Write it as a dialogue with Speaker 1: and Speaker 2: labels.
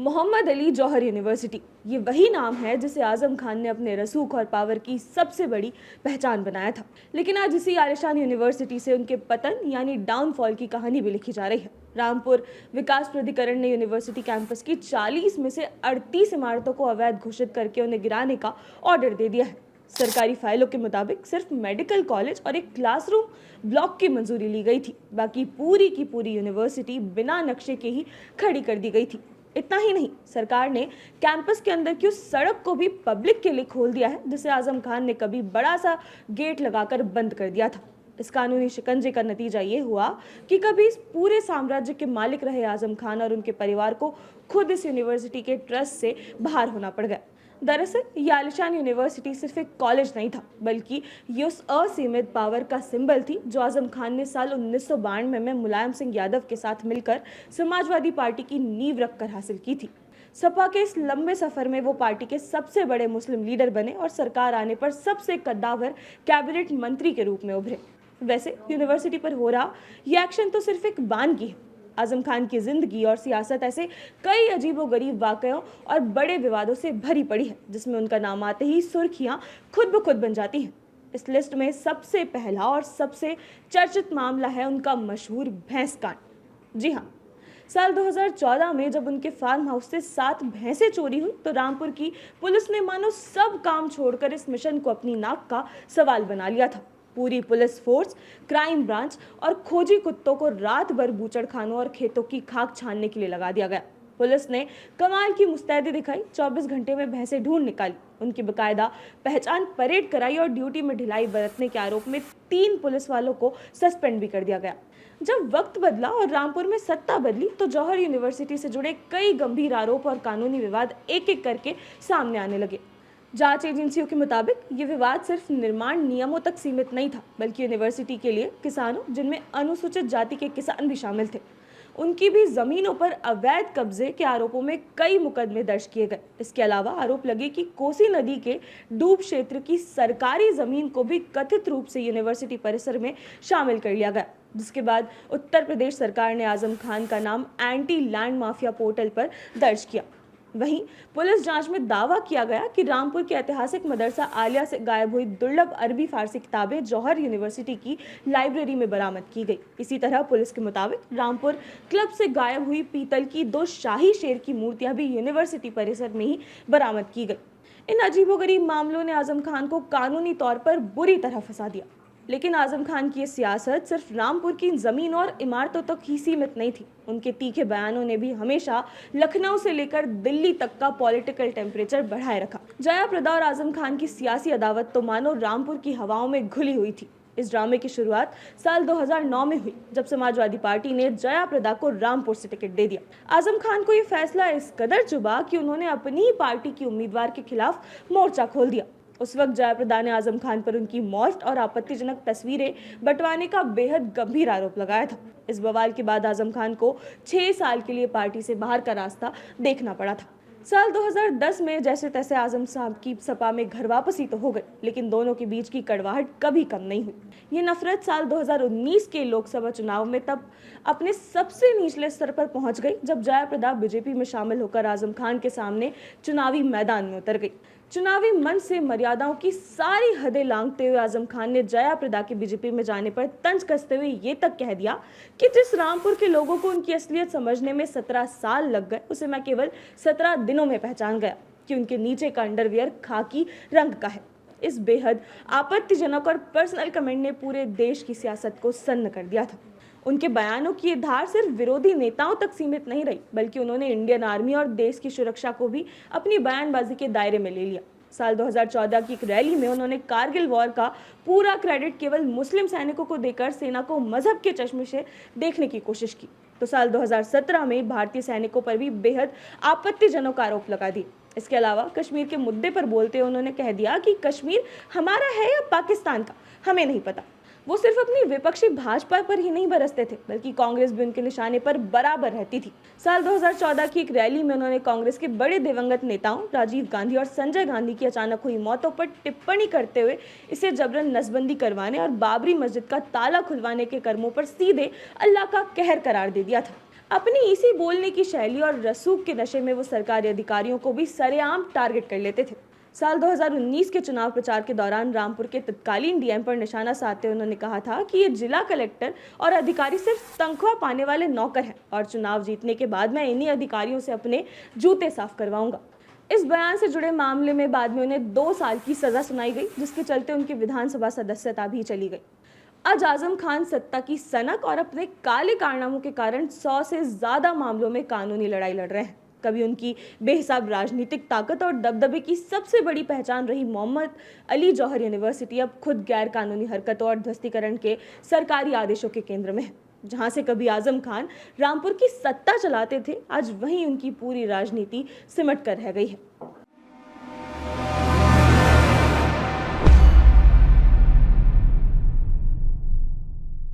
Speaker 1: मोहम्मद अली जौहर university, ये वही नाम है जिसे आजम खान ने अपने रसूख और पावर की सबसे बड़ी पहचान बनाया था। लेकिन आज इसी आलिशान यूनिवर्सिटी से उनके पतन यानी डाउनफॉल की कहानी भी लिखी जा रही है। रामपुर विकास प्राधिकरण ने यूनिवर्सिटी कैंपस की 40 में से 38 इमारतों को अवैध घोषित करके उन्हें गिराने का ऑर्डर दे दिया है। सरकारी फाइलों के मुताबिक सिर्फ मेडिकल कॉलेज और एक क्लासरूम ब्लॉक की मंजूरी ली गई थी, बाकी पूरी की पूरी यूनिवर्सिटी बिना नक्शे के ही खड़ी कर दी गई थी। इतना ही नहीं, सरकार ने कैंपस के अंदर की उस सड़क को भी पब्लिक के लिए खोल दिया है जिसे आजम खान ने कभी बड़ा सा गेट लगाकर बंद कर दिया था। इस कानूनी शिकंजे का नतीजा ये हुआ कि कभी इस पूरे साम्राज्य के मालिक रहे आजम खान और उनके परिवार को खुद इस यूनिवर्सिटी के ट्रस्ट से बाहर होना पड़ गया। दरअसल ये आलिशान यूनिवर्सिटी सिर्फ एक कॉलेज नहीं था, बल्कि ये उस असीमित पावर का सिंबल थी जो आजम खान ने साल 1992 में मुलायम सिंह यादव के साथ मिलकर समाजवादी पार्टी की नींव रखकर हासिल की थी। सपा के इस लंबे सफर में वो पार्टी के सबसे बड़े मुस्लिम लीडर बने और सरकार आने पर सबसे कद्दावर कैबिनेट मंत्री के रूप में उभरे। वैसे यूनिवर्सिटी पर हो रहा ये एक्शन तो सिर्फ एक बान की है। आजम खान की जिंदगी और सियासत ऐसे कई अजीबोगरीब वाकयों और बड़े विवादों से भरी पड़ी है जिसमें उनका नाम आते ही सुर्खियां खुद ब खुद बन जाती हैं। इस लिस्ट में सबसे पहला और सबसे चर्चित मामला है उनका मशहूर भैंस कांड। जी हाँ, साल 2014 में जब उनके फार्म हाउस से 7 भैंसें चोरी हुई तो रामपुर की पुलिस ने मानो सब काम छोड़कर इस मिशन को अपनी नाक का सवाल बना लिया था। पूरी पुलिस फोर्स, क्राइम ब्रांच और खोजी कुत्तों को रात भर बूचड़खानों और खेतों की खाक छानने के लिए लगा दिया गया। पुलिस ने कमाल की मुस्तैदी दिखाई, 24 घंटे में भैंसें ढूंढ निकाली, उनकी बकायदा पहचान परेड कराई और ड्यूटी में ढिलाई बरतने के आरोप में 3 पुलिस वालों को सस्पेंड भी कर दिया गया। जब वक्त बदला और रामपुर में सत्ता बदली तो जौहर यूनिवर्सिटी से जुड़े कई गंभीर आरोप और कानूनी विवाद एक एक करके सामने आने लगे। जांच एजेंसियों के मुताबिक ये विवाद सिर्फ निर्माण नियमों तक सीमित नहीं था, बल्कि यूनिवर्सिटी के लिए किसानों, जिनमें अनुसूचित जाति के किसान भी शामिल थे, उनकी भी जमीनों पर अवैध कब्जे के आरोपों में कई मुकदमे दर्ज किए गए। इसके अलावा आरोप लगे कि कोसी नदी के डूब क्षेत्र की सरकारी जमीन को भी कथित रूप से यूनिवर्सिटी परिसर में शामिल कर लिया गया, जिसके बाद उत्तर प्रदेश सरकार ने आजम खान का नाम एंटी लैंड माफिया पोर्टल पर दर्ज किया। वहीं पुलिस जांच में दावा किया गया कि रामपुर के ऐतिहासिक मदरसा आलिया से गायब हुई दुर्लभ अरबी फारसी किताबें जौहर यूनिवर्सिटी की लाइब्रेरी में बरामद की गई। इसी तरह पुलिस के मुताबिक रामपुर क्लब से गायब हुई पीतल की 2 शाही शेर की मूर्तियां भी यूनिवर्सिटी परिसर में ही बरामद की गई। इन अजीबोगरीब मामलों ने आजम खान को कानूनी तौर पर बुरी तरह फंसा दिया। लेकिन आजम खान की ये सियासत सिर्फ रामपुर की जमीन और इमारतों तक ही सीमित नहीं थी। उनके तीखे बयानों ने भी हमेशा लखनऊ से लेकर दिल्ली तक का पॉलिटिकल टेम्परेचर बढ़ाए रखा। जया प्रदा और आजम खान की सियासी अदावत तो मानो रामपुर की हवाओं में घुली हुई थी। इस ड्रामे की शुरुआत साल 2009 में हुई, जब समाजवादी पार्टी ने जया प्रदा को रामपुर से टिकट दे दिया। आजम खान को यह फैसला इस कदर चुभा कि उन्होंने अपनी ही पार्टी की उम्मीदवार के खिलाफ मोर्चा खोल दिया। उस वक्त जयाप्रदा ने आजम खान पर उनकी मौत और आपत्तिजनक तस्वीरें बंटवाने का बेहद गंभीर आरोप लगाया था। इस बवाल के बाद आजम खान को 6 साल के लिए पार्टी से बाहर का रास्ता देखना पड़ा था। साल 2010 में जैसे तैसे आजम साहब की सपा में घर वापसी तो हो गई, लेकिन दोनों के बीच की कड़वाहट कभी कम नहीं हुई। ये नफरत साल 2019 के लोकसभा चुनाव में तब अपने सबसे निचले स्तर पर पहुंच गई, जब जयाप्रदा बीजेपी में शामिल होकर आजम खान के सामने चुनावी मैदान में उतर गई। चुनावी मंच से मर्यादाओं की सारी हदें लांघते हुए आजम खान ने जया प्रदा के बीजेपी में जाने पर तंज कसते हुए ये तक कह दिया कि जिस रामपुर के लोगों को उनकी असलियत समझने में 17 साल लग गए, उसे मैं केवल 17 दिनों में पहचान गया कि उनके नीचे का अंडरवियर खाकी रंग का है। इस बेहद आपत्तिजनक और पर्सनल कमेंट ने पूरे देश की सियासत को सन्न कर दिया था। उनके बयानों की ये धार सिर्फ विरोधी नेताओं तक सीमित नहीं रही, बल्कि उन्होंने इंडियन आर्मी और देश की सुरक्षा को भी अपनी बयानबाजी के दायरे में ले लिया। साल 2014 की एक रैली में उन्होंने कारगिल वॉर का पूरा क्रेडिट केवल मुस्लिम सैनिकों को देकर सेना को मजहब के चश्मे से देखने की कोशिश की। तो साल 2017 में भारतीय सैनिकों पर भी बेहद आपत्तिजनक आरोप लगा दिए। इसके अलावा कश्मीर के मुद्दे पर बोलते हुए उन्होंने कह दिया कि कश्मीर हमारा है या पाकिस्तान का, हमें नहीं पता। वो सिर्फ अपनी विपक्षी भाजपा पर ही नहीं बरसते थे, बल्कि कांग्रेस भी उनके निशाने पर बराबर रहती थी। साल 2014 की एक रैली में उन्होंने कांग्रेस के बड़े दिवंगत नेताओं राजीव गांधी और संजय गांधी की अचानक हुई मौतों पर टिप्पणी करते हुए इसे जबरन नसबंदी करवाने और बाबरी मस्जिद का ताला खुलवाने के कर्मों पर सीधे अल्लाह का कहर करार दे दिया था। अपनी इसी बोलने की शैली और रसूख के नशे में वो सरकारी अधिकारियों को भी सरेआम टारगेट कर लेते थे। साल 2019 के चुनाव प्रचार के दौरान रामपुर के तत्कालीन डीएम पर निशाना साधते हुए उन्होंने कहा था कि ये जिला कलेक्टर और अधिकारी सिर्फ तनख्वाह पाने वाले नौकर हैं और चुनाव जीतने के बाद मैं इन्हीं अधिकारियों से अपने जूते साफ करवाऊंगा। इस बयान से जुड़े मामले में बाद में उन्हें 2 साल की सजा सुनाई गई, जिसके चलते उनकी विधानसभा सदस्यता भी चली गई। आज आजम खान सत्ता की सनक और अपने काले कारनामों के कारण 100 से ज्यादा मामलों में कानूनी लड़ाई लड़ रहे हैं। कभी उनकी बेहिसाब राजनीतिक ताकत और दबदबे की सबसे बड़ी पहचान रही मोहम्मद अली जौहर यूनिवर्सिटी अब खुद गैर कानूनी हरकतों और ध्वस्तीकरण के सरकारी आदेशों के केंद्र में है। जहां से कभी आजम खान रामपुर की सत्ता चलाते थे, आज वहीं उनकी पूरी राजनीति सिमट कर रह गई है।